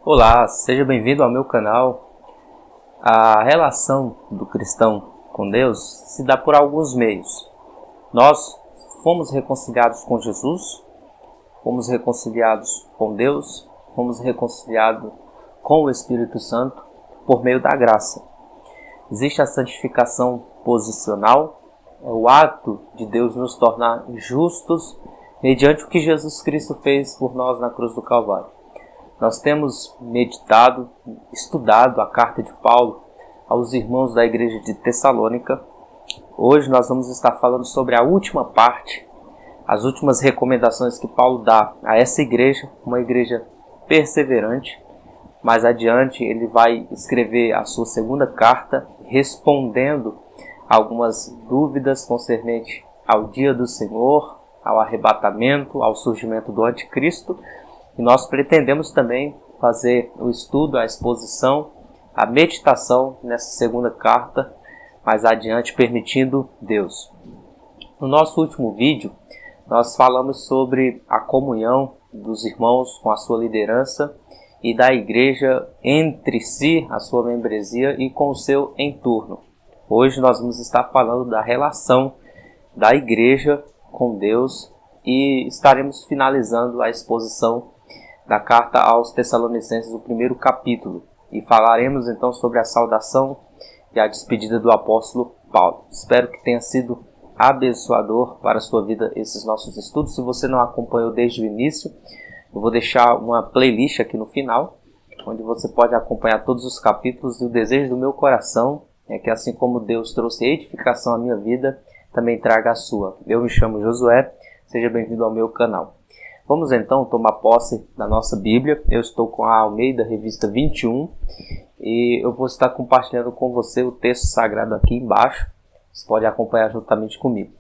Olá, seja bem-vindo ao meu canal. A relação do cristão com Deus se dá por alguns meios. Nós fomos reconciliados com Jesus, fomos reconciliados com Deus, fomos reconciliados com o Espírito Santo por meio da graça. Existe a santificação posicional, é o ato de Deus nos tornar justos mediante o que Jesus Cristo fez por nós na cruz do Calvário. Nós temos meditado, estudado a carta de Paulo aos irmãos da igreja de Tessalônica. Hoje nós vamos estar falando sobre a última parte, as últimas recomendações que Paulo dá a essa igreja, uma igreja perseverante. Mais adiante ele vai escrever a sua segunda carta, respondendo algumas dúvidas concernentes ao dia do Senhor, ao arrebatamento, ao surgimento do anticristo. E nós pretendemos também fazer o estudo, a exposição, a meditação nessa segunda carta, mais adiante, permitindo Deus. No nosso último vídeo, nós falamos sobre a comunhão dos irmãos com a sua liderança e da igreja entre si, a sua membresia e com o seu entorno. Hoje nós vamos estar falando da relação da igreja com Deus e estaremos finalizando a exposição da carta aos Tessalonicenses, o primeiro capítulo. E falaremos então sobre a saudação e a despedida do apóstolo Paulo. Espero que tenha sido abençoador para a sua vida esses nossos estudos. Se você não acompanhou desde o início, eu vou deixar uma playlist aqui no final, onde você pode acompanhar todos os capítulos. E o desejo do meu coração é que, assim como Deus trouxe edificação à minha vida, também traga a sua. Eu me chamo Josué, seja bem-vindo ao meu canal. Vamos então tomar posse da nossa Bíblia. Eu estou com a Almeida, revista 21, e eu vou estar compartilhando com você o texto sagrado aqui embaixo. Você pode acompanhar juntamente comigo.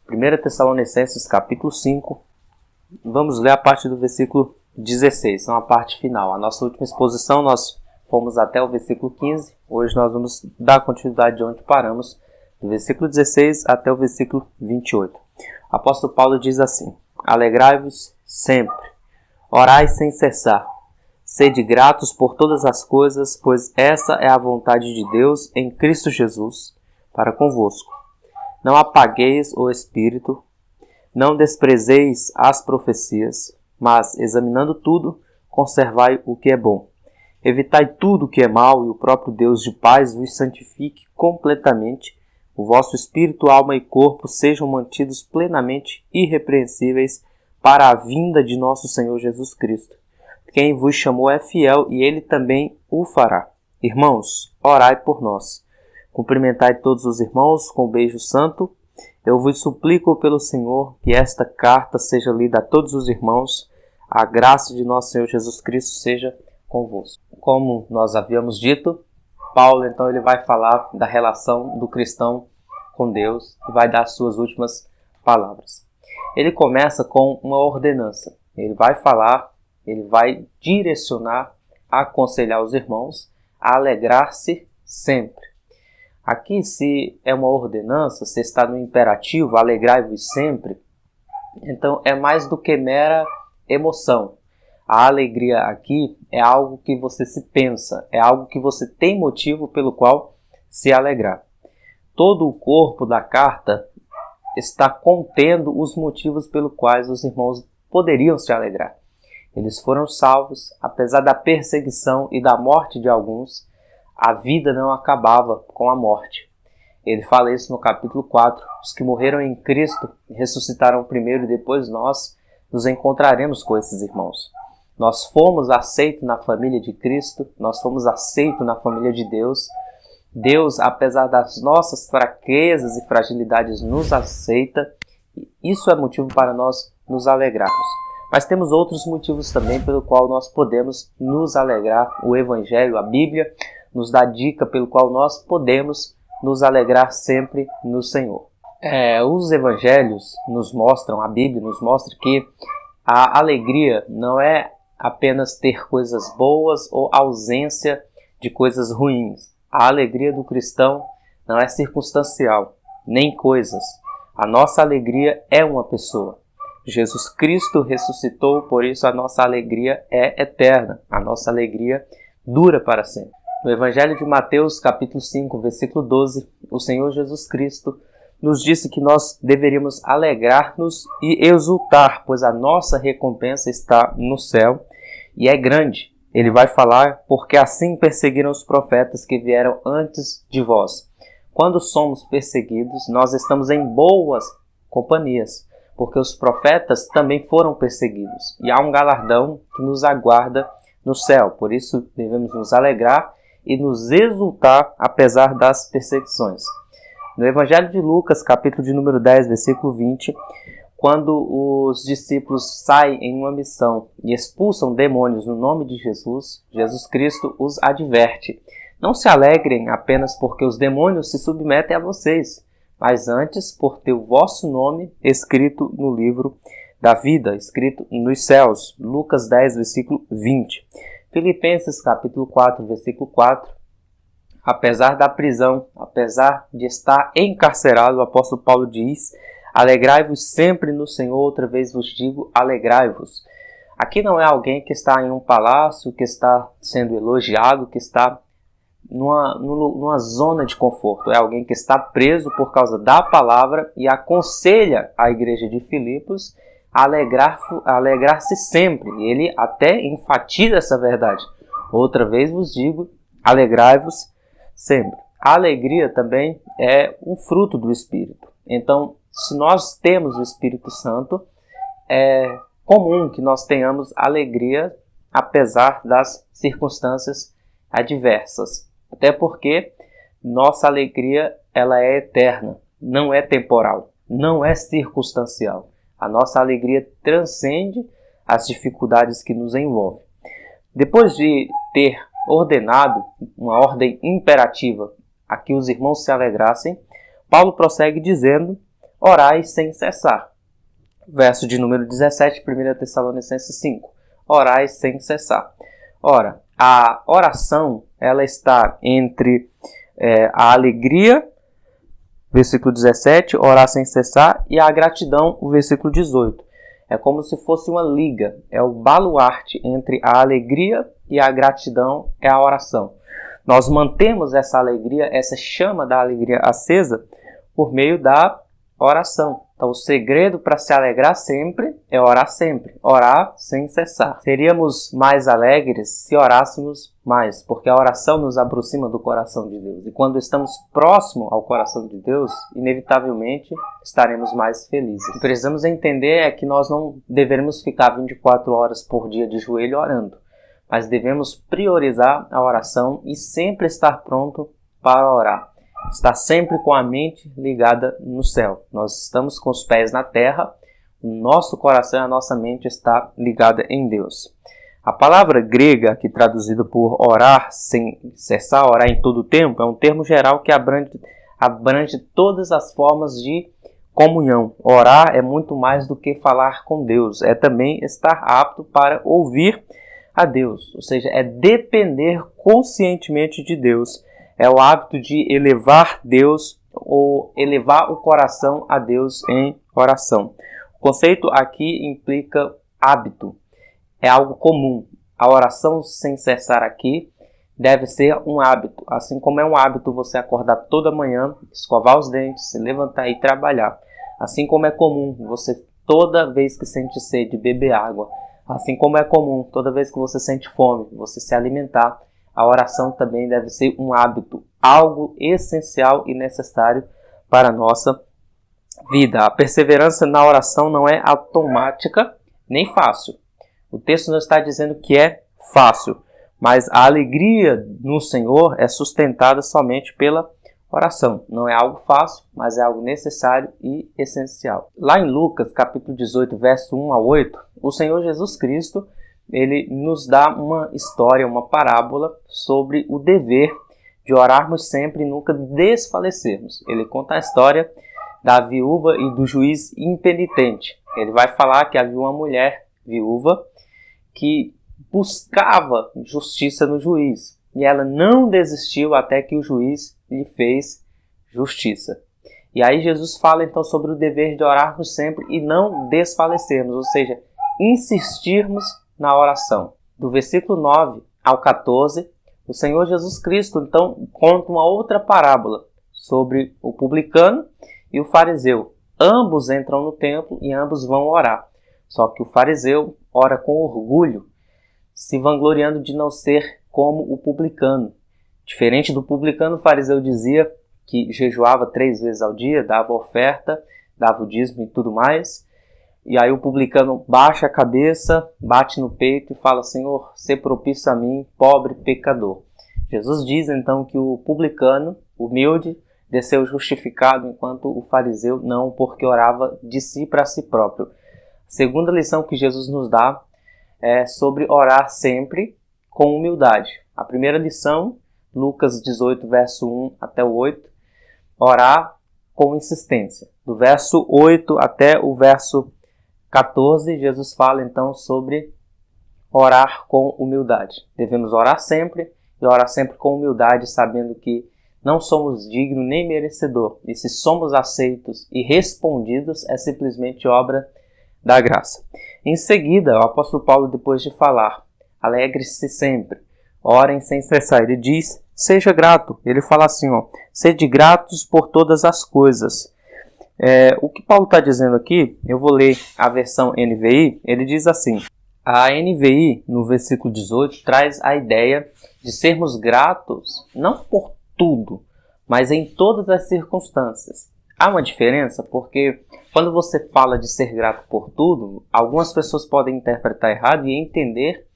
1 Tessalonicenses, capítulo 5. Vamos ler a partir do versículo 16, então a parte final. A nossa última exposição nós fomos até o versículo 15. Hoje nós vamos dar continuidade de onde paramos, do versículo 16 até o versículo 28. O apóstolo Paulo diz assim: Alegrai-vos sempre, orai sem cessar, sede gratos por todas as coisas, pois essa é a vontade de Deus em Cristo Jesus para convosco. Não apagueis o espírito, não desprezeis as profecias, mas, examinando tudo, conservai o que é bom. Evitai tudo o que é mau, e o próprio Deus de paz vos santifique completamente. O vosso espírito, alma e corpo sejam mantidos plenamente irrepreensíveis para a vinda de nosso Senhor Jesus Cristo. Quem vos chamou é fiel e ele também o fará. Irmãos, orai por nós. Cumprimentai todos os irmãos com um beijo santo. Eu vos suplico pelo Senhor que esta carta seja lida a todos os irmãos. A graça de nosso Senhor Jesus Cristo seja convosco. Como nós havíamos dito, Paulo, então, ele vai falar da relação do cristão com Deus e vai dar as suas últimas palavras. Ele começa com uma ordenança. Ele vai falar, ele vai direcionar, aconselhar os irmãos a alegrar-se sempre. Aqui, se é uma ordenança, se está no imperativo, alegrai-vos sempre, então é mais do que mera emoção. A alegria aqui é algo que você se pensa, é algo que você tem motivo pelo qual se alegrar. Todo o corpo da carta está contendo os motivos pelos quais os irmãos poderiam se alegrar. Eles foram salvos, apesar da perseguição e da morte de alguns, a vida não acabava com a morte. Ele fala isso no capítulo 4. Os que morreram em Cristo ressuscitaram primeiro e depois nós nos encontraremos com esses irmãos. Nós fomos aceitos na família de Cristo, nós fomos aceitos na família de Deus. Deus, apesar das nossas fraquezas e fragilidades, nos aceita. Isso é motivo para nós nos alegrarmos. Mas temos outros motivos também pelo qual nós podemos nos alegrar. O Evangelho, a Bíblia, nos dá dica pelo qual nós podemos nos alegrar sempre no Senhor. Os Evangelhos nos mostram, a Bíblia nos mostra que a alegria não é apenas ter coisas boas ou ausência de coisas ruins. A alegria do cristão não é circunstancial, nem coisas. A nossa alegria é uma pessoa. Jesus Cristo ressuscitou, por isso a nossa alegria é eterna, a nossa alegria dura para sempre. No Evangelho de Mateus, capítulo 5, versículo 12, o Senhor Jesus Cristo nos disse que nós deveríamos alegrar-nos e exultar, pois a nossa recompensa está no céu e é grande. Ele vai falar, porque assim perseguiram os profetas que vieram antes de vós. Quando somos perseguidos, nós estamos em boas companhias, porque os profetas também foram perseguidos. E há um galardão que nos aguarda no céu. Por isso devemos nos alegrar e nos exultar apesar das perseguições. No Evangelho de Lucas, capítulo de número 10, versículo 20, quando os discípulos saem em uma missão e expulsam demônios no nome de Jesus, Jesus Cristo os adverte. Não se alegrem apenas porque os demônios se submetem a vocês, mas antes por ter o vosso nome escrito no livro da vida, escrito nos céus. Lucas 10, versículo 20. Filipenses, capítulo 4, versículo 4. Apesar da prisão, apesar de estar encarcerado, o apóstolo Paulo diz: alegrai-vos sempre no Senhor, outra vez vos digo, alegrai-vos. Aqui não é alguém que está em um palácio, que está sendo elogiado, que está numa zona de conforto. É alguém que está preso por causa da palavra e aconselha a igreja de Filipos a alegrar-se sempre. E ele até enfatiza essa verdade. Outra vez vos digo, alegrai-vos sempre. A alegria também é um fruto do Espírito. Então, se nós temos o Espírito Santo, é comum que nós tenhamos alegria apesar das circunstâncias adversas. Até porque nossa alegria ela é eterna, não é temporal, não é circunstancial. A nossa alegria transcende as dificuldades que nos envolvem. Depois de ter ordenado uma ordem imperativa a que os irmãos se alegrassem, Paulo prossegue dizendo: orai sem cessar. Verso de número 17, 1 Tessalonicenses 5. Orai sem cessar. Ora, a oração ela está entre a alegria, versículo 17, orar sem cessar, e a gratidão, o versículo 18. É como se fosse uma liga, é o baluarte entre a alegria e a gratidão, é a oração. Nós mantemos essa alegria, essa chama da alegria acesa, por meio da oração. Então, o segredo para se alegrar sempre é orar sempre, orar sem cessar. Seríamos mais alegres se orássemos mais, porque a oração nos aproxima do coração de Deus. E quando estamos próximo ao coração de Deus, inevitavelmente estaremos mais felizes. O que precisamos entender é que nós não devemos ficar 24 horas por dia de joelho orando, mas devemos priorizar a oração e sempre estar pronto para orar. Estar sempre com a mente ligada no céu. Nós estamos com os pés na terra, o nosso coração e a nossa mente está ligada em Deus. A palavra grega, aqui traduzida por orar sem cessar, orar em todo o tempo, é um termo geral que abrange todas as formas de comunhão. Orar é muito mais do que falar com Deus, é também estar apto para ouvir a Deus, ou seja, é depender conscientemente de Deus. É o hábito de elevar Deus ou elevar o coração a Deus em oração. O conceito aqui implica hábito. É algo comum. A oração sem cessar aqui deve ser um hábito. Assim como é um hábito você acordar toda manhã, escovar os dentes, se levantar e trabalhar. Assim como é comum você toda vez que sente sede beber água. Assim como é comum toda vez que você sente fome você se alimentar. A oração também deve ser um hábito, algo essencial e necessário para a nossa vida. A perseverança na oração não é automática nem fácil. O texto não está dizendo que é fácil, mas a alegria no Senhor é sustentada somente pela oração. Não é algo fácil, mas é algo necessário e essencial. Lá em Lucas, capítulo 18, verso 1 a 8, o Senhor Jesus Cristo ele nos dá uma história, uma parábola sobre o dever de orarmos sempre e nunca desfalecermos. Ele conta a história da viúva e do juiz impenitente. Ele vai falar que havia uma mulher viúva que buscava justiça no juiz. E ela não desistiu até que o juiz lhe fez justiça. E aí Jesus fala então sobre o dever de orarmos sempre e não desfalecermos, ou seja, insistirmos na oração. Do versículo 9 ao 14, o Senhor Jesus Cristo então conta uma outra parábola sobre o publicano e o fariseu. Ambos entram no templo e ambos vão orar. Só que o fariseu ora com orgulho, se vangloriando de não ser como o publicano. Diferente do publicano, o fariseu dizia que jejuava 3 vezes ao dia, dava oferta, dava o dízimo e tudo mais. E aí o publicano baixa a cabeça, bate no peito e fala: Senhor, sê propício a mim, pobre pecador. Jesus diz então que o publicano, humilde, desceu justificado, enquanto o fariseu não, porque orava de si para si próprio. A segunda lição que Jesus nos dá é sobre orar sempre com humildade. A primeira lição, Lucas 18, verso 1 até o 8, orar com insistência. Do verso 8 até o verso 14, Jesus fala então sobre orar com humildade. Devemos orar sempre e orar sempre com humildade, sabendo que não somos dignos nem merecedor. E se somos aceitos e respondidos, é simplesmente obra da graça. Em seguida, o apóstolo Paulo, depois de falar, alegre-se sempre, orem sem cessar, ele diz, seja grato. Ele fala assim, sede gratos por todas as coisas. O que Paulo está dizendo aqui, eu vou ler a versão NVI, ele diz assim, a NVI, no versículo 18, traz a ideia de sermos gratos, não por tudo, mas em todas as circunstâncias. Há uma diferença porque quando você fala de ser grato por tudo, algumas pessoas podem interpretar errado e entender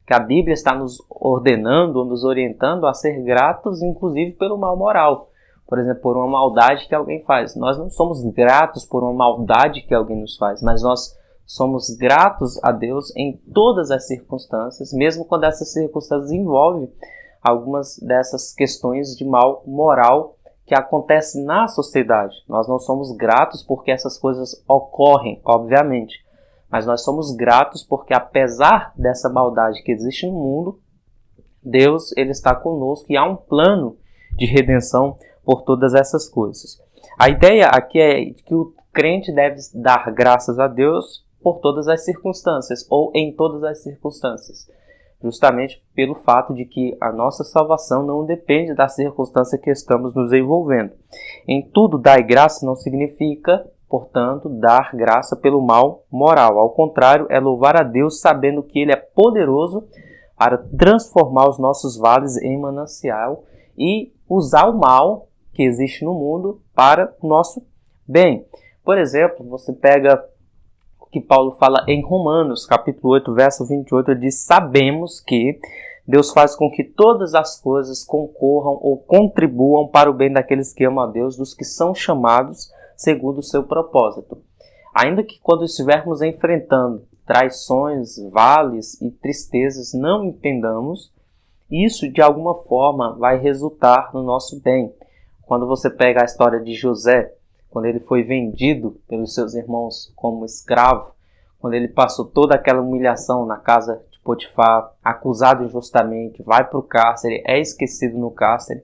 que a Bíblia está nos ordenando ou nos orientando a ser gratos, inclusive pelo mal moral. Por exemplo, por uma maldade que alguém faz. Nós não somos gratos por uma maldade que alguém nos faz, mas nós somos gratos a Deus em todas as circunstâncias, mesmo quando essas circunstâncias envolvem algumas dessas questões de mal moral que acontecem na sociedade. Nós não somos gratos porque essas coisas ocorrem, obviamente, mas nós somos gratos porque, apesar dessa maldade que existe no mundo, Deus ele está conosco e há um plano de redenção por todas essas coisas. A ideia aqui é que o crente deve dar graças a Deus por todas as circunstâncias, ou em todas as circunstâncias, justamente pelo fato de que a nossa salvação não depende da circunstância que estamos nos envolvendo. Em tudo dai graça não significa, portanto, dar graça pelo mal moral. Ao contrário, é louvar a Deus sabendo que Ele é poderoso para transformar os nossos vales em manancial e usar o mal que existe no mundo para o nosso bem. Por exemplo, você pega o que Paulo fala em Romanos, capítulo 8, verso 28, ele diz, sabemos que Deus faz com que todas as coisas concorram ou contribuam para o bem daqueles que amam a Deus, dos que são chamados segundo o seu propósito. Ainda que quando estivermos enfrentando traições, vales e tristezas, não entendamos, isso de alguma forma vai resultar no nosso bem. Quando você pega a história de José, quando ele foi vendido pelos seus irmãos como escravo, quando ele passou toda aquela humilhação na casa de Potifar, acusado injustamente, vai para o cárcere, é esquecido no cárcere,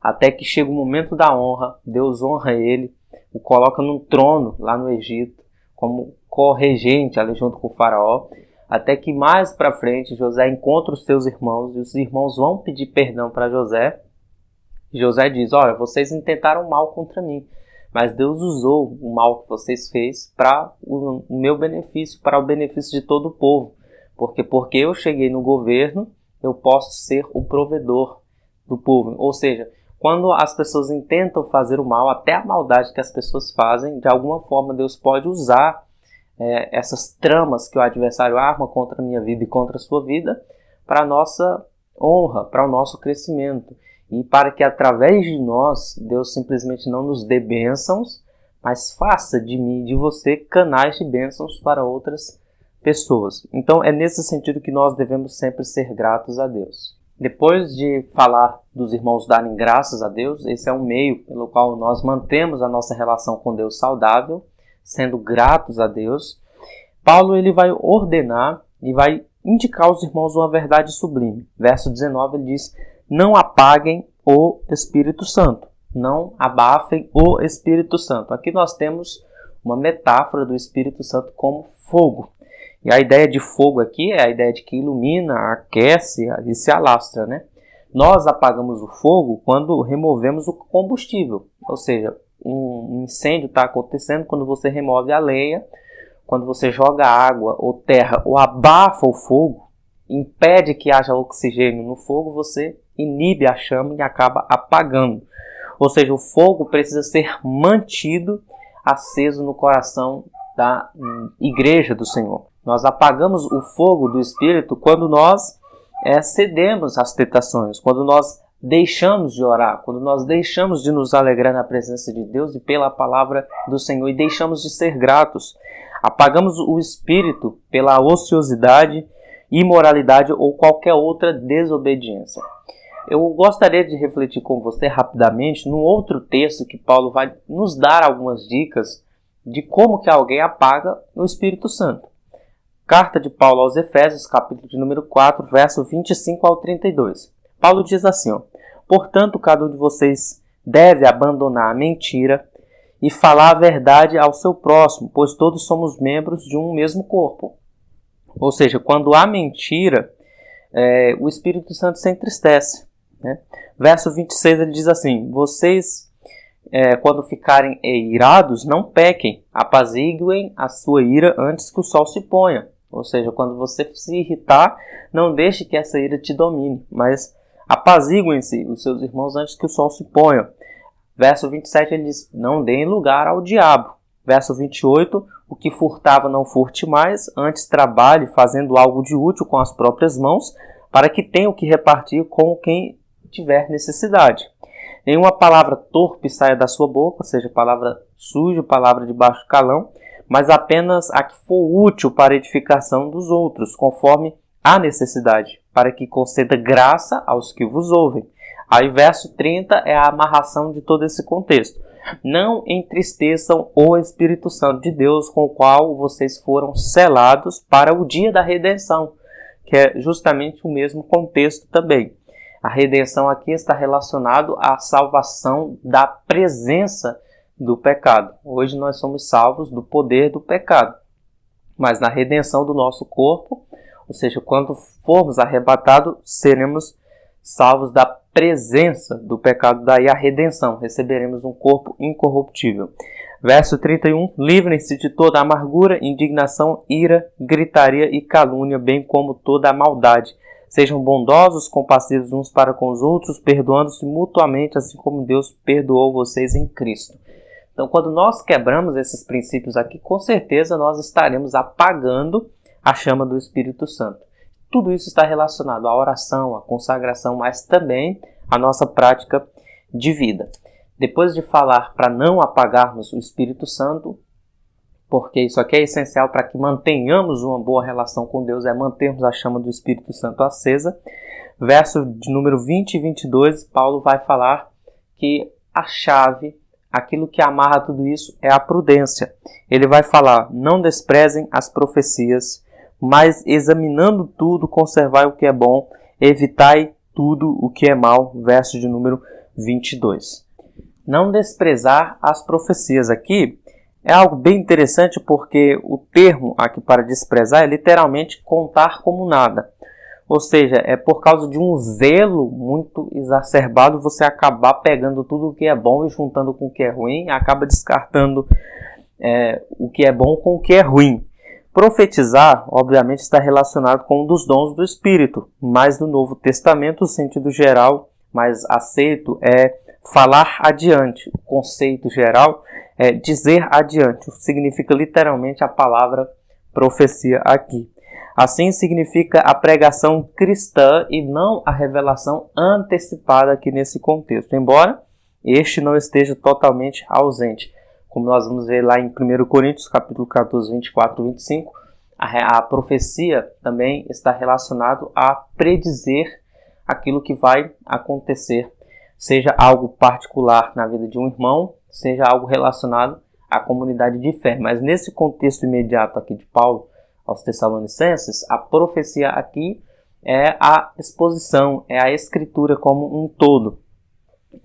até que chega o momento da honra, Deus honra ele, o coloca num trono lá no Egito, como corregente ali junto com o faraó, até que mais para frente José encontra os seus irmãos e os irmãos vão pedir perdão para José. José diz, olha, vocês intentaram mal contra mim, mas Deus usou o mal que vocês fez para o meu benefício, para o benefício de todo o povo. Porque eu cheguei no governo, eu posso ser o provedor do povo. Ou seja, quando as pessoas intentam fazer o mal, até a maldade que as pessoas fazem, de alguma forma Deus pode usar essas tramas que o adversário arma contra a minha vida e contra a sua vida, para a nossa honra, para o nosso crescimento. E para que através de nós, Deus simplesmente não nos dê bênçãos, mas faça de mim e de você canais de bênçãos para outras pessoas. Então é nesse sentido que nós devemos sempre ser gratos a Deus. Depois de falar dos irmãos darem graças a Deus, esse é um meio pelo qual nós mantemos a nossa relação com Deus saudável, sendo gratos a Deus. Paulo ele vai ordenar e vai indicar aos irmãos uma verdade sublime. Verso 19 ele diz, não apaguem o Espírito Santo. não abafem o Espírito Santo. Aqui nós temos uma metáfora do Espírito Santo como fogo. E a ideia de fogo aqui é a ideia de que ilumina, aquece e se alastra, né? Nós apagamos o fogo quando removemos o combustível. Ou seja, um incêndio está acontecendo quando você remove a lenha, quando você joga água ou terra ou abafa o fogo, impede que haja oxigênio no fogo, você inibe a chama e acaba apagando. Ou seja, o fogo precisa ser mantido aceso no coração da igreja do Senhor. Nós apagamos o fogo do Espírito quando nós cedemos às tentações, quando nós deixamos de orar, quando nós deixamos de nos alegrar na presença de Deus e pela palavra do Senhor e deixamos de ser gratos. Apagamos o Espírito pela ociosidade, imoralidade ou qualquer outra desobediência. Eu gostaria de refletir com você rapidamente num outro texto que Paulo vai nos dar algumas dicas de como que alguém apaga o Espírito Santo. Carta de Paulo aos Efésios, capítulo de número 4, verso 25 ao 32. Paulo diz assim, portanto, cada um de vocês deve abandonar a mentira e falar a verdade ao seu próximo, pois todos somos membros de um mesmo corpo. Ou seja, quando há mentira, o Espírito Santo se entristece, né? Verso 26 ele diz assim, vocês, quando ficarem irados, não pequem, apaziguem a sua ira antes que o sol se ponha. Ou seja, quando você se irritar, não deixe que essa ira te domine, mas apaziguem-se os seus irmãos antes que o sol se ponha. Verso 27 ele diz, não deem lugar ao diabo. Verso 28, o que furtava não furte mais, antes trabalhe fazendo algo de útil com as próprias mãos, para que tenha o que repartir com quem tiver necessidade. Nenhuma palavra torpe saia da sua boca, ou seja, palavra suja, palavra de baixo calão, mas apenas a que for útil para a edificação dos outros, conforme a necessidade, para que conceda graça aos que vos ouvem. Aí verso 30 é a amarração de todo esse contexto. Não entristeçam o Espírito Santo de Deus, com o qual vocês foram selados para o dia da redenção, que é justamente o mesmo contexto também. A redenção aqui está relacionado à salvação da presença do pecado. Hoje nós somos salvos do poder do pecado. Mas na redenção do nosso corpo, ou seja, quando formos arrebatados, seremos salvos da presença do pecado, daí a redenção, receberemos um corpo incorruptível. Verso 31, livrem-se de toda amargura, indignação, ira, gritaria e calúnia, bem como toda a maldade. Sejam bondosos, compassivos uns para com os outros, perdoando-se mutuamente, assim como Deus perdoou vocês em Cristo. Então, quando nós quebramos esses princípios aqui, com certeza nós estaremos apagando a chama do Espírito Santo. Tudo isso está relacionado à oração, à consagração, mas também à nossa prática de vida. Depois de falar para não apagarmos o Espírito Santo, porque isso aqui é essencial para que mantenhamos uma boa relação com Deus, é mantermos a chama do Espírito Santo acesa. Verso de número 20 e 22, Paulo vai falar que a chave, aquilo que amarra tudo isso é a prudência. Ele vai falar, não desprezem as profecias, mas examinando tudo, conservai o que é bom, evitai tudo o que é mal. Verso de número 22. Não desprezar as profecias aqui é algo bem interessante, porque o termo aqui para desprezar é literalmente contar como nada. Ou seja, é por causa de um zelo muito exacerbado você acabar pegando tudo o que é bom e juntando com o que é ruim, e acaba descartando o que é bom com o que é ruim. Profetizar, obviamente, está relacionado com um dos dons do Espírito, mas no Novo Testamento, o sentido geral mais aceito é falar adiante. O conceito geral é dizer adiante. Significa literalmente a palavra profecia aqui. Assim significa a pregação cristã e não a revelação antecipada aqui nesse contexto, embora este não esteja totalmente ausente. Como nós vamos ver lá em 1 Coríntios, capítulo 14, 24 e 25, a profecia também está relacionada a predizer aquilo que vai acontecer, seja algo particular na vida de um irmão, seja algo relacionado à comunidade de fé. Mas nesse contexto imediato aqui de Paulo aos Tessalonicenses, a profecia aqui é a exposição, é a escritura como um todo.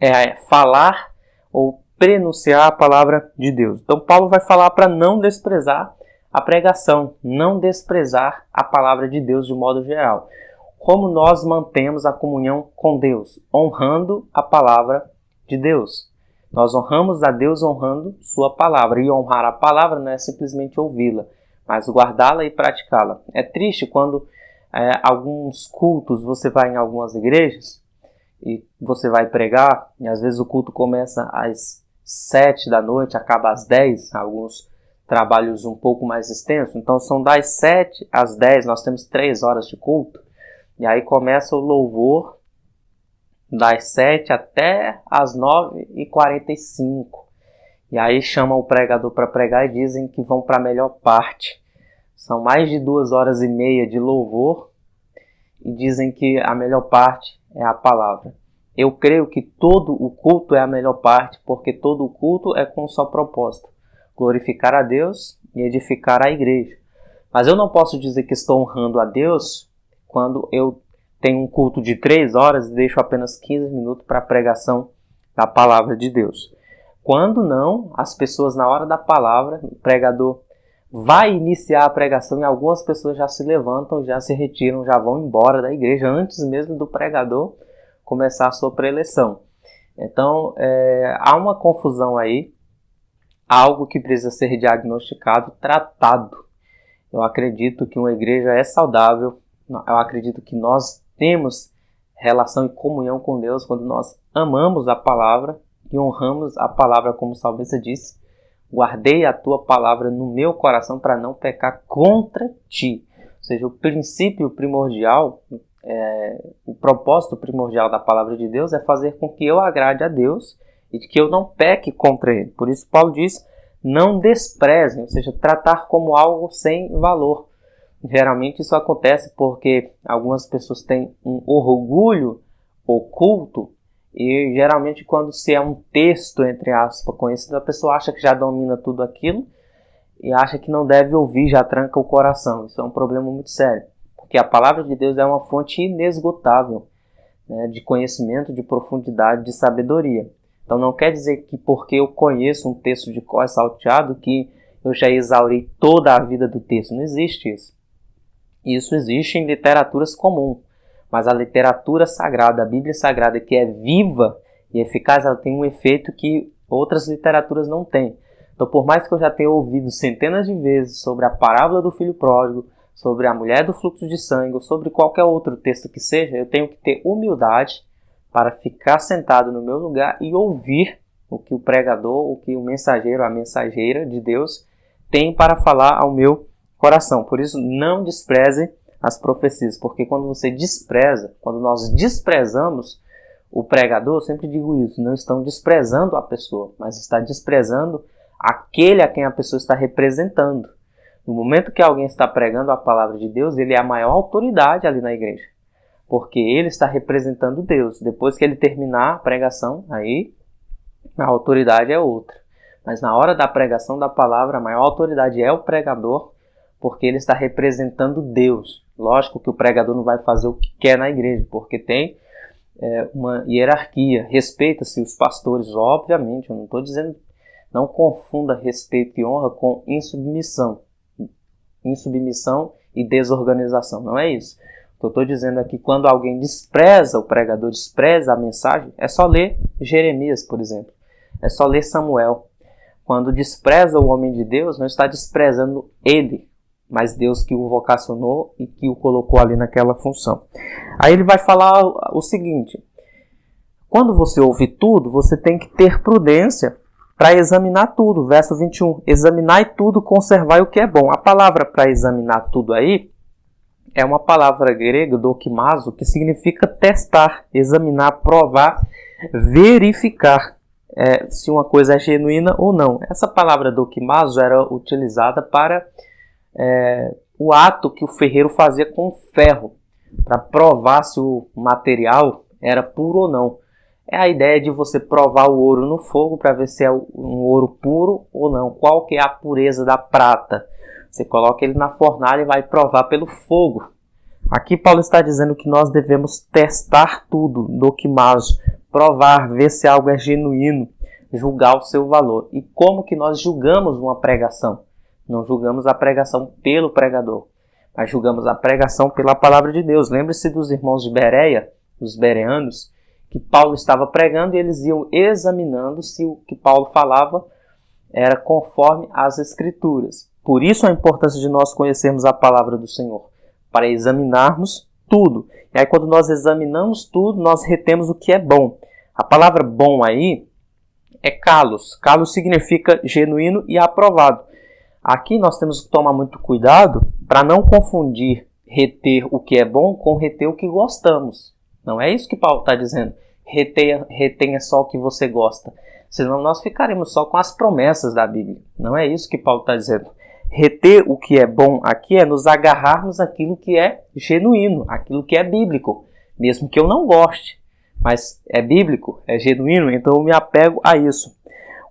É falar ou prenunciar a palavra de Deus. Então Paulo vai falar para não desprezar a pregação, não desprezar a palavra de Deus de modo geral. Como nós mantemos a comunhão com Deus? Honrando a palavra de Deus. Nós honramos a Deus honrando sua palavra. E honrar a palavra não é simplesmente ouvi-la, mas guardá-la e praticá-la. É triste quando alguns cultos, você vai em algumas igrejas e você vai pregar, e às vezes o culto começa às 7 da noite, acaba às 10, alguns trabalhos um pouco mais extensos. Então são das 7 às 10, nós temos 3 horas de culto. E aí começa o louvor das 7 até as 9h45. E aí chamam o pregador para pregar e dizem que vão para a melhor parte. São mais de 2h30 de louvor e dizem que a melhor parte é a palavra. Eu creio que todo o culto é a melhor parte, porque todo o culto é com um só propósito: glorificar a Deus e edificar a igreja. Mas eu não posso dizer que estou honrando a Deus quando eu tenho um culto de 3 horas e deixo apenas 15 minutos para a pregação da palavra de Deus. Quando não, as pessoas na hora da palavra, o pregador vai iniciar a pregação e algumas pessoas já se levantam, já se retiram, já vão embora da igreja antes mesmo do pregador começar a sua preleção. Então, há uma confusão aí, algo que precisa ser diagnosticado, tratado. Eu acredito que uma igreja é saudável, eu acredito que nós temos relação e comunhão com Deus quando nós amamos a palavra e honramos a palavra, como o salmista disse: guardei a tua palavra no meu coração para não pecar contra ti. Ou seja, o princípio primordial, o propósito primordial da palavra de Deus é fazer com que eu agrade a Deus e que eu não peque contra ele. Por isso Paulo diz: não desprezem, ou seja, tratar como algo sem valor. Geralmente isso acontece porque algumas pessoas têm um orgulho oculto e geralmente quando se é um texto, entre aspas, conhecido, a pessoa acha que já domina tudo aquilo e acha que não deve ouvir, já tranca o coração. Isso é um problema muito sério, porque a palavra de Deus é uma fonte inesgotável, né, de conhecimento, de profundidade, de sabedoria. Então não quer dizer que porque eu conheço um texto de cor salteado que eu já exauri toda a vida do texto. Não existe isso. Isso existe em literaturas comuns, mas a literatura sagrada, a Bíblia Sagrada, que é viva e eficaz, ela tem um efeito que outras literaturas não têm. Então, por mais que eu já tenha ouvido centenas de vezes sobre a parábola do filho pródigo, sobre a mulher do fluxo de sangue, ou sobre qualquer outro texto que seja, eu tenho que ter humildade para ficar sentado no meu lugar e ouvir o que o pregador, o que o mensageiro, a mensageira de Deus tem para falar ao meu coração. Por isso, não despreze as profecias, porque quando você despreza, quando nós desprezamos o pregador, eu sempre digo isso, não estão desprezando a pessoa, mas está desprezando aquele a quem a pessoa está representando. No momento que alguém está pregando a palavra de Deus, ele é a maior autoridade ali na igreja, porque ele está representando Deus. Depois que ele terminar a pregação, aí a autoridade é outra. Mas na hora da pregação da palavra, a maior autoridade é o pregador, porque ele está representando Deus. Lógico que o pregador não vai fazer o que quer na igreja, porque tem uma hierarquia. Respeita-se os pastores, obviamente. Eu não estou dizendo, não confunda respeito e honra com insubmissão. Insubmissão e desorganização, não é isso. O que eu estou dizendo é que quando alguém despreza o pregador, despreza a mensagem, é só ler Jeremias, por exemplo. É só ler Samuel. Quando despreza o homem de Deus, não está desprezando ele, mas Deus que o vocacionou e que o colocou ali naquela função. Aí ele vai falar o seguinte: quando você ouve tudo, você tem que ter prudência para examinar tudo. Verso 21, examinai tudo, conservai o que é bom. A palavra para examinar tudo aí é uma palavra grega, dokimazo, que significa testar, examinar, provar, verificar se uma coisa é genuína ou não. Essa palavra dokimazo era utilizada para o ato que o ferreiro fazia com o ferro, para provar se o material era puro ou não. É a ideia de você provar o ouro no fogo para ver se é um ouro puro ou não. Qual que é a pureza da prata? Você coloca ele na fornalha e vai provar pelo fogo. Aqui Paulo está dizendo que nós devemos testar tudo, dokimazo, provar, ver se algo é genuíno, julgar o seu valor. E como que nós julgamos uma pregação? Não julgamos a pregação pelo pregador, mas julgamos a pregação pela palavra de Deus. Lembre-se dos irmãos de Bereia, os bereanos, que Paulo estava pregando e eles iam examinando se o que Paulo falava era conforme as Escrituras. Por isso a importância de nós conhecermos a palavra do Senhor, para examinarmos tudo. E aí quando nós examinamos tudo, nós retemos o que é bom. A palavra bom aí é kalos. Kalos significa genuíno e aprovado. Aqui nós temos que tomar muito cuidado para não confundir reter o que é bom com reter o que gostamos. Não é isso que Paulo está dizendo. Retenha só o que você gosta. Senão nós ficaremos só com as promessas da Bíblia. Não é isso que Paulo está dizendo. Reter o que é bom aqui é nos agarrarmos àquilo que é genuíno, aquilo que é bíblico. Mesmo que eu não goste, mas é bíblico, é genuíno, então eu me apego a isso.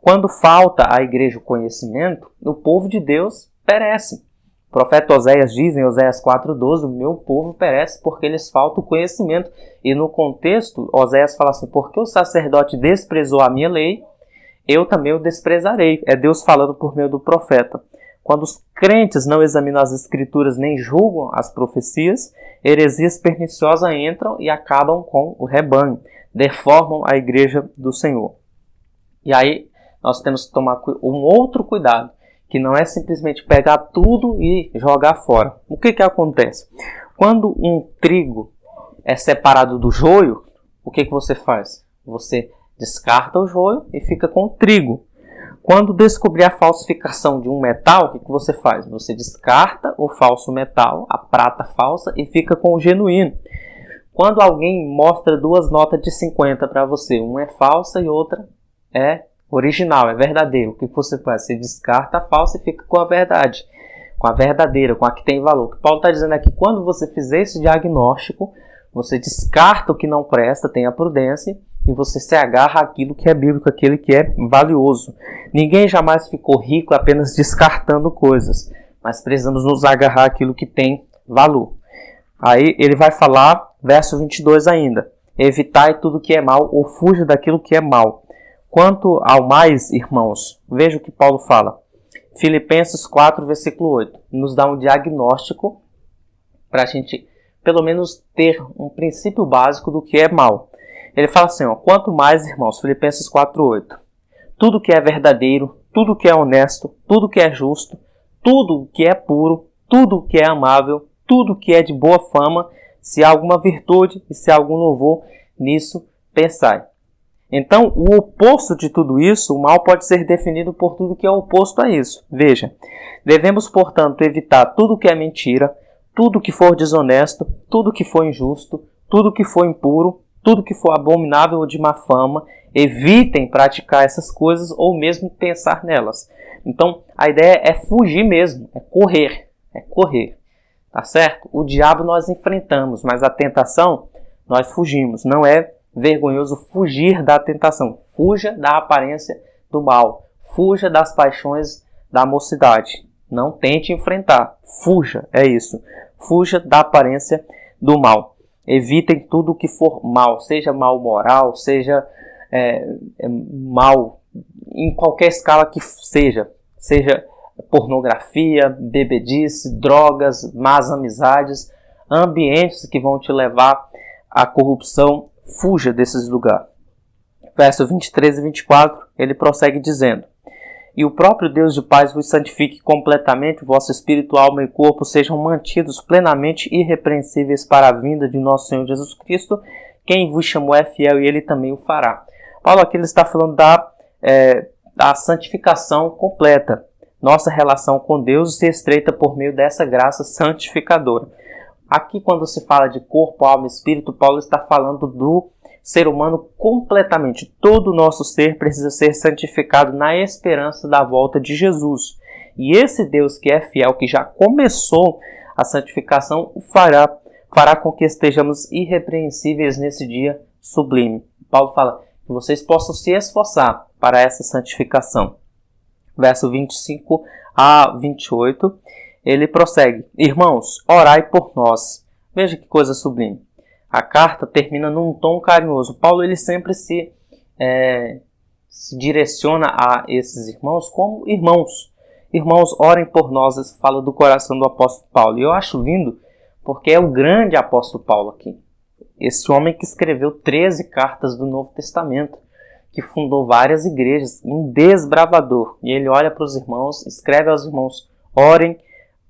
Quando falta à igreja o conhecimento, o povo de Deus perece. O profeta Oséias diz em Oséias 4,12, o meu povo perece porque lhes falta o conhecimento. E no contexto, Oséias fala assim, porque o sacerdote desprezou a minha lei, eu também o desprezarei. É Deus falando por meio do profeta. Quando os crentes não examinam as escrituras nem julgam as profecias, heresias perniciosas entram e acabam com o rebanho, deformam a igreja do Senhor. E aí nós temos que tomar um outro cuidado, que não é simplesmente pegar tudo e jogar fora. O que acontece? Quando um trigo é separado do joio, o que você faz? Você descarta o joio e fica com o trigo. Quando descobrir a falsificação de um metal, o que você faz? Você descarta o falso metal, a prata falsa, e fica com o genuíno. Quando alguém mostra duas notas de 50 para você, uma é falsa e outra é original, é verdadeiro. O que você faz? Você descarta a falsa e fica com a verdade, com a verdadeira, com a que tem valor. O que Paulo está dizendo aqui, quando você fizer esse diagnóstico, você descarta o que não presta, tenha prudência, e você se agarra àquilo que é bíblico, aquele que é valioso. Ninguém jamais ficou rico apenas descartando coisas, mas precisamos nos agarrar àquilo que tem valor. Aí ele vai falar, verso 22 ainda, evitai tudo que é mal, ou fuja daquilo que é mal. Quanto ao mais, irmãos, veja o que Paulo fala. Filipenses 4, versículo 8, nos dá um diagnóstico para a gente, pelo menos, ter um princípio básico do que é mal. Ele fala assim, ó, quanto mais, irmãos, Filipenses 4, 8, tudo que é verdadeiro, tudo que é honesto, tudo que é justo, tudo que é puro, tudo que é amável, tudo que é de boa fama, se há alguma virtude e se há algum louvor, nisso pensai. Então, o oposto de tudo isso, o mal pode ser definido por tudo que é oposto a isso. Veja, devemos, portanto, evitar tudo que é mentira, tudo que for desonesto, tudo que for injusto, tudo que for impuro, tudo que for abominável ou de má fama. Evitem praticar essas coisas ou mesmo pensar nelas. Então, a ideia é fugir mesmo, é correr, tá certo? O diabo nós enfrentamos, mas a tentação nós fugimos. Não é vergonhoso fugir da tentação. Fuja da aparência do mal. Fuja das paixões da mocidade. Não tente enfrentar. Fuja, é isso. Fuja da aparência do mal. Evitem tudo o que for mal. Seja mal moral, seja mal em qualquer escala que seja. Seja pornografia, bebedice, drogas, más amizades, ambientes que vão te levar à corrupção. Fuja desses lugares. Verso 23 e 24, ele prossegue dizendo, e o próprio Deus de paz vos santifique completamente, o vosso espírito, alma e corpo sejam mantidos plenamente irrepreensíveis para a vinda de nosso Senhor Jesus Cristo. Quem vos chamou é fiel e ele também o fará. Paulo aqui ele está falando da santificação completa. Nossa relação com Deus se estreita por meio dessa graça santificadora. Aqui, quando se fala de corpo, alma e espírito, Paulo está falando do ser humano completamente. Todo o nosso ser precisa ser santificado na esperança da volta de Jesus. E esse Deus que é fiel, que já começou a santificação, fará com que estejamos irrepreensíveis nesse dia sublime. Paulo fala que vocês possam se esforçar para essa santificação. Verso 25 a 28. Ele prossegue, irmãos, orai por nós. Veja que coisa sublime. A carta termina num tom carinhoso. Paulo ele sempre se se direciona a esses irmãos como irmãos. Irmãos, orem por nós, isso fala do coração do apóstolo Paulo. E eu acho lindo porque é o grande apóstolo Paulo aqui. Esse homem que escreveu 13 cartas do Novo Testamento, que fundou várias igrejas, um desbravador. E ele olha para os irmãos, escreve aos irmãos, orem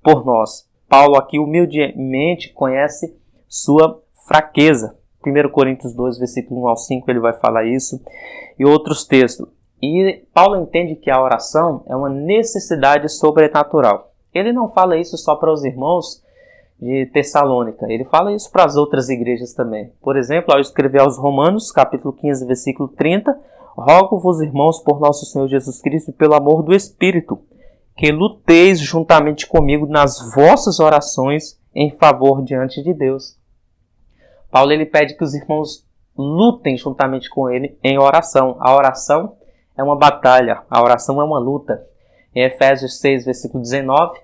por nós. Paulo aqui humildemente conhece sua fraqueza. 1 Coríntios 2, versículo 1 ao 5, ele vai falar isso. E outros textos. E Paulo entende que a oração é uma necessidade sobrenatural. Ele não fala isso só para os irmãos de Tessalônica. Ele fala isso para as outras igrejas também. Por exemplo, ao escrever aos Romanos, capítulo 15, versículo 30, rogo-vos, irmãos, por nosso Senhor Jesus Cristo e pelo amor do Espírito, que luteis juntamente comigo nas vossas orações em favor diante de Deus. Paulo ele pede que os irmãos lutem juntamente com ele em oração. A oração é uma batalha, a oração é uma luta. Em Efésios 6, versículo 19,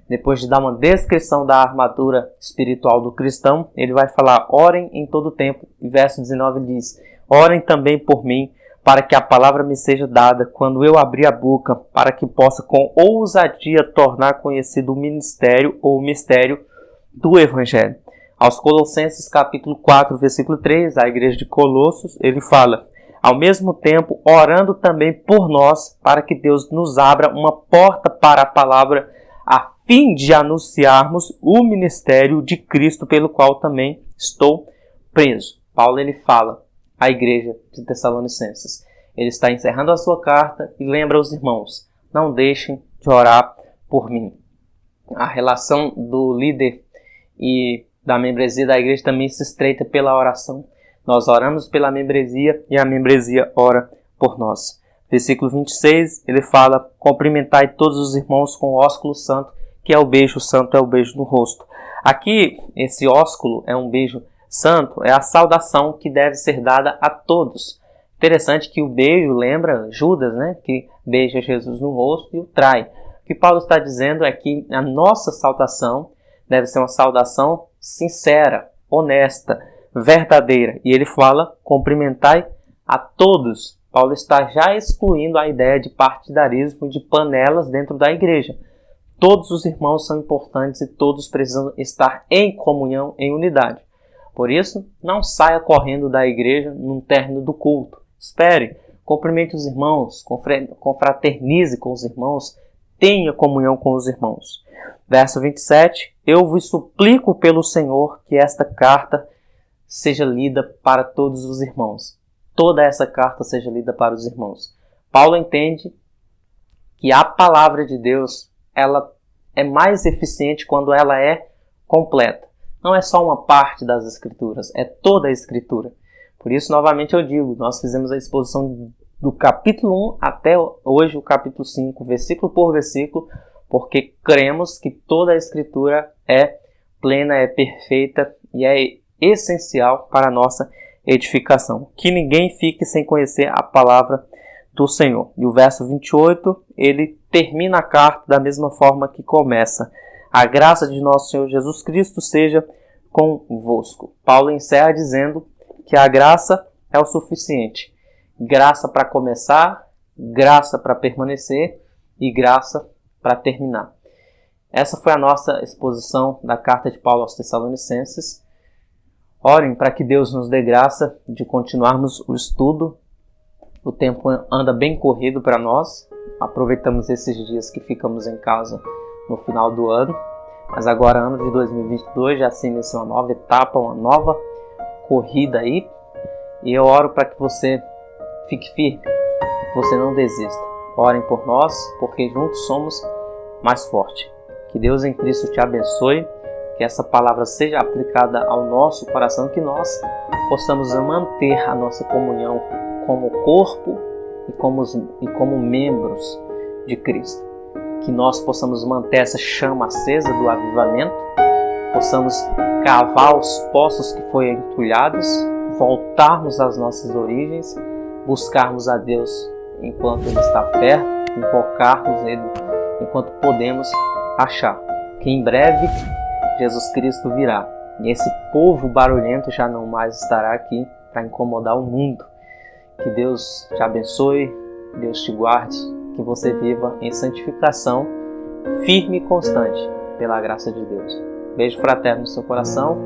depois de dar uma descrição da armadura espiritual do cristão, ele vai falar, orem em todo tempo. E verso 19 diz, orem também por mim, para que a palavra me seja dada quando eu abrir a boca, para que possa com ousadia tornar conhecido o ministério ou o mistério do Evangelho. Aos Colossenses capítulo 4, versículo 3, a igreja de Colossos, ele fala, ao mesmo tempo orando também por nós, para que Deus nos abra uma porta para a palavra, a fim de anunciarmos o ministério de Cristo, pelo qual também estou preso. Paulo ele fala à igreja de Tessalonicenses. Ele está encerrando a sua carta e lembra aos irmãos, não deixem de orar por mim. A relação do líder e da membresia da igreja também se estreita pela oração. Nós oramos pela membresia e a membresia ora por nós. Versículo 26, ele fala, cumprimentai todos os irmãos com o ósculo santo, que é o beijo santo, é o beijo no rosto. Aqui, esse ósculo é um beijo santo, é a saudação que deve ser dada a todos. Interessante que o beijo lembra Judas, né, que beija Jesus no rosto e o trai. O que Paulo está dizendo é que a nossa saudação deve ser uma saudação sincera, honesta, verdadeira. E ele fala, cumprimentai a todos. Paulo está já excluindo a ideia de partidarismo, de panelas dentro da igreja. Todos os irmãos são importantes e todos precisam estar em comunhão, em unidade. Por isso, não saia correndo da igreja no término do culto. Espere, cumprimente os irmãos, confraternize com os irmãos, tenha comunhão com os irmãos. Verso 27, eu vos suplico pelo Senhor que esta carta seja lida para todos os irmãos. Toda essa carta seja lida para os irmãos. Paulo entende que a palavra de Deus ela é mais eficiente quando ela é completa. Não é só uma parte das Escrituras, é toda a Escritura. Por isso, novamente eu digo, nós fizemos a exposição do capítulo 1 até hoje o capítulo 5, versículo por versículo, porque cremos que toda a Escritura é plena, é perfeita e é essencial para a nossa edificação. Que ninguém fique sem conhecer a palavra do Senhor. E o verso 28, ele termina a carta da mesma forma que começa. A graça de nosso Senhor Jesus Cristo seja convosco. Paulo encerra dizendo que a graça é o suficiente. Graça para começar, graça para permanecer e graça para terminar. Essa foi a nossa exposição da carta de Paulo aos Tessalonicenses. Orem para que Deus nos dê graça de continuarmos o estudo. O tempo anda bem corrido para nós. Aproveitamos esses dias que ficamos em casa no final do ano. Mas agora, ano de 2022, já se inicia uma nova etapa, uma nova corrida aí. E eu oro para que você fique firme, que você não desista. Orem por nós, porque juntos somos mais fortes. Que Deus em Cristo te abençoe. Que essa palavra seja aplicada ao nosso coração, que nós possamos manter a nossa comunhão como corpo e como membros de Cristo. Que nós possamos manter essa chama acesa do avivamento, possamos cavar os poços que foram entulhados, voltarmos às nossas origens, buscarmos a Deus enquanto Ele está perto, invocarmos Ele enquanto podemos achar. Que em breve Jesus Cristo virá e esse povo barulhento já não mais estará aqui para incomodar o mundo. Que Deus te abençoe, Deus te guarde, que você viva em santificação firme e constante, pela graça de Deus. Beijo fraterno no seu coração.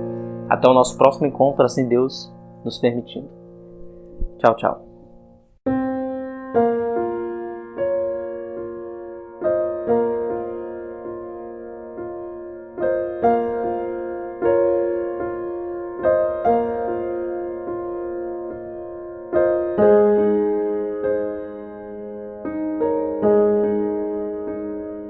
Até o nosso próximo encontro, assim Deus nos permitindo. Tchau, tchau.